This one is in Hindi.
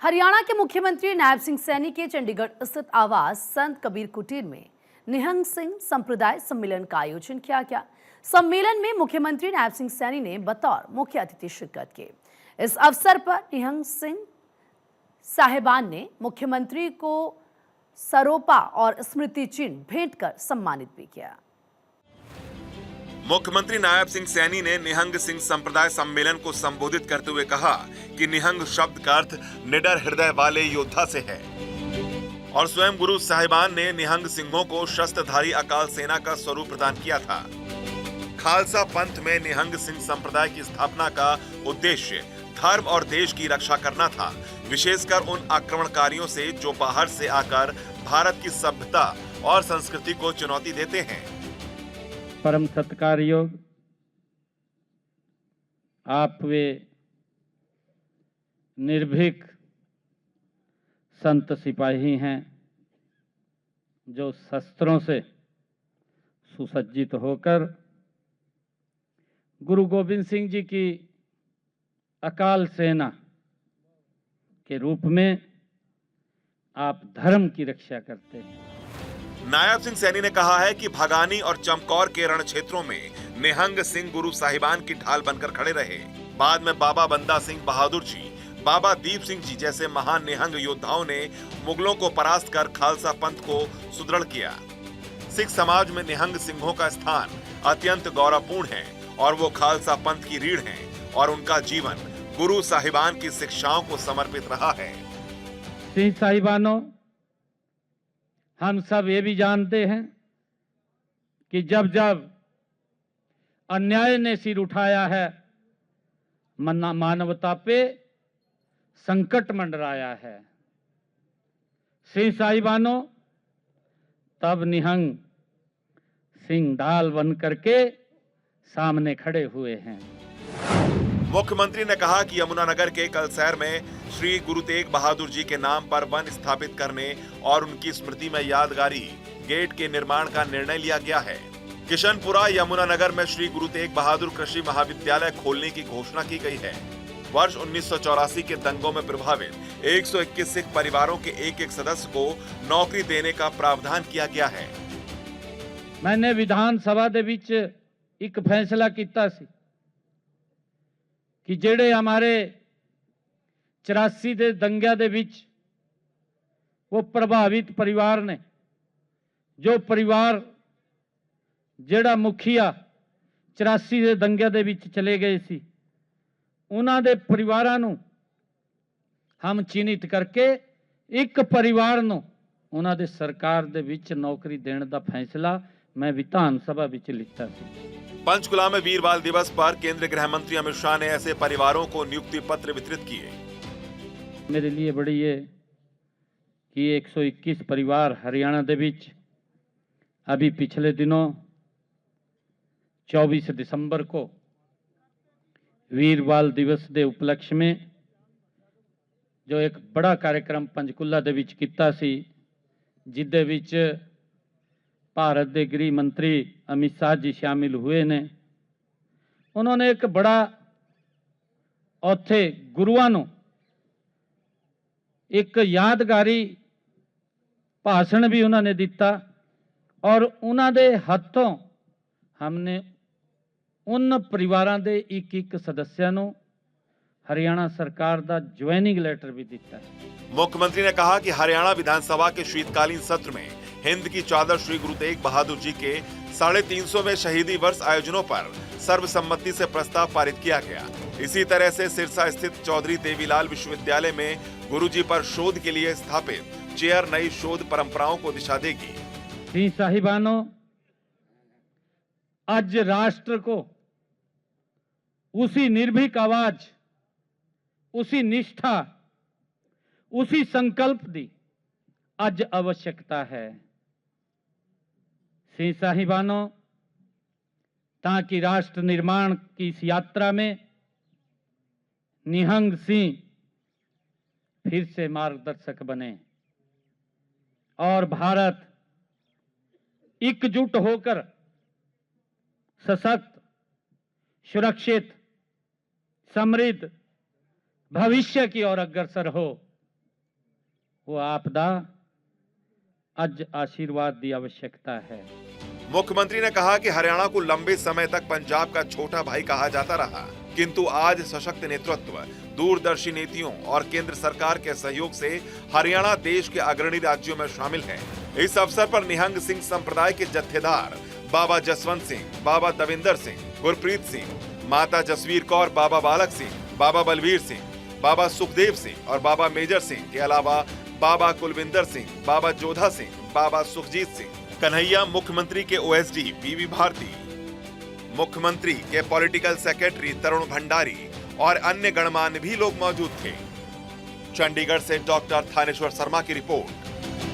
हरियाणा के मुख्यमंत्री नायब सिंह सैनी के चंडीगढ़ स्थित आवास संत कबीर कुटीर में निहंग सिंह संप्रदाय सम्मेलन का आयोजन किया गया। सम्मेलन में मुख्यमंत्री नायब सिंह सैनी ने बतौर मुख्य अतिथि शिरकत की। इस अवसर पर निहंग सिंह साहिबान ने मुख्यमंत्री को सरोपा और स्मृति चिन्ह भेंट कर सम्मानित भी किया। मुख्यमंत्री नायब सिंह सैनी ने निहंग सिंह संप्रदाय सम्मेलन को संबोधित करते हुए कहा कि निहंग शब्द का अर्थ निडर हृदय वाले योद्धा से है और स्वयं गुरु साहिबान ने निहंग सिंहों को शस्त्रधारी अकाल सेना का स्वरूप प्रदान किया था। खालसा पंथ में निहंग सिंह संप्रदाय की स्थापना का उद्देश्य धर्म और देश की रक्षा करना था, विशेषकर उन आक्रमणकारियों से जो बाहर से आकर भारत की सभ्यता और संस्कृति को चुनौती देते हैं। परम सत्कार योग आप वे निर्भीक संत सिपाही हैं जो शस्त्रों से सुसज्जित होकर गुरु गोविंद सिंह जी की अकाल सेना के रूप में आप धर्म की रक्षा करते हैं। नायब सिंह सैनी ने कहा है कि भगानी और चमकौर के रण क्षेत्रों में निहंग सिंह गुरु साहिबान की ढाल बनकर खड़े रहे। बाद में बाबा बंदा सिंह बहादुर जी, बाबा दीप सिंह जी जैसे महान निहंग योद्धाओं ने मुगलों को परास्त कर खालसा पंथ को सुदृढ़ किया। सिख समाज में निहंग सिंहों का स्थान अत्यंत गौरवपूर्ण है और वो खालसा पंथ की रीढ़ हैं और उनका जीवन गुरु साहिबान की शिक्षाओं को समर्पित रहा है। सिंह साहिबानों, हम सब ये भी जानते हैं कि जब जब अन्याय ने सिर उठाया है, मानवता पे संकट मंडराया है, सिंह साहिबानों, तब निहंग सिंह ढाल बन करके सामने खड़े हुए हैं। मुख्यमंत्री ने कहा कि यमुनानगर के कलसैर में श्री गुरु तेग बहादुर जी के नाम पर वन स्थापित करने और उनकी स्मृति में यादगारी गेट के निर्माण का निर्णय लिया गया है। किशनपुरा यमुनानगर में श्री गुरु तेग बहादुर कृषि महाविद्यालय खोलने की घोषणा की गई है। वर्ष 1984 के दंगों में प्रभावित 121 सिख परिवारों के एक सदस्य को नौकरी देने का प्रावधान किया गया है। मैंने विधानसभा दे विच एक फैसला किया कि जेड़े हमारे 84 ਦੇ दंगिया ਦੇ ਵਿੱਚ वो प्रभावित परिवार ने, जो परिवार जेड़ा मुखिया 84 ਦੇ दंगिया ਦੇ ਵਿੱਚ चले गए सी, उन्हां दे परिवारां नूं हम चिन्हित करके एक परिवार नूं उन्हां दे सरकार दे ਵਿੱਚ नौकरी देने का फैसला मैं विधान सभा ਵਿੱਚ लिखता सी। पंचकुला में वीरबाल दिवस पर केंद्रीय गृह मंत्री अमित शाह ने ऐसे परिवारों को नियुक्ति पत्र वितरित किए। मेरे लिए बड़ी है कि 121 परिवार हरियाणा दे विच अभी पिछले दिनों 24 दिसंबर को वीरबाल दिवस के उपलक्ष्य में जो एक बड़ा कार्यक्रम पंचकुला दे विच कीता सी, जिदे विच भारत के गृह मंत्री अमित शाह जी शामिल हुए ने। उन्होंने एक बड़ा उत्थे गुरुआं नूं एक यादगारी भाषण भी उन्होंने दिता और उन्होंने हाथों हमने उन परिवारों के एक सदस्यों नूं हरियाणा सरकार का ज्वाइनिंग लेटर भी दिता है। मुख्यमंत्री ने कहा कि हरियाणा विधानसभा के शीतकालीन सत्र में हिंद की चादर श्री गुरु तेग बहादुर जी के 350वें शहीदी वर्ष आयोजनों पर सर्वसम्मति से प्रस्ताव पारित किया गया। इसी तरह से सिरसा स्थित चौधरी देवीलाल विश्वविद्यालय में गुरुजी पर शोध के लिए स्थापित चेयर नई शोध परंपराओं को दिशा देगी। सिंह साहिबानों, आज राष्ट्र को उसी निर्भीक आवाज, उसी निष्ठा, उसी संकल्प की आज आवश्यकता है। सिंह साहिबानों, ताकि राष्ट्र निर्माण की इस यात्रा में निहंग सिंह फिर से मार्गदर्शक बने और भारत एकजुट होकर सशक्त, सुरक्षित, समृद्ध भविष्य की ओर अग्रसर हो, वो आपदा अज आशीर्वाद की आवश्यकता है। मुख्यमंत्री ने कहा कि हरियाणा को लंबे समय तक पंजाब का छोटा भाई कहा जाता रहा, किंतु आज सशक्त नेतृत्व, दूरदर्शी नीतियों और केंद्र सरकार के सहयोग से हरियाणा देश के अग्रणी राज्यों में शामिल है। इस अवसर पर निहंग सिंह संप्रदाय के जत्थेदार बाबा जसवंत सिंह, बाबा दविंदर सिंह, गुरप्रीत सिंह, माता जसवीर कौर, बाबा बालक सिंह, बाबा बलवीर सिंह, बाबा सुखदेव सिंह और बाबा मेजर सिंह के अलावा बाबा कुलविंदर सिंह, बाबा जोधा सिंह, बाबा सुखजीत सिंह, कन्हैया, मुख्यमंत्री के ओएसडी पीवी भारती, मुख्यमंत्री के पॉलिटिकल सेक्रेटरी तरुण भंडारी और अन्य गणमान्य भी लोग मौजूद थे। चंडीगढ़ से डॉक्टर थानेश्वर शर्मा की रिपोर्ट।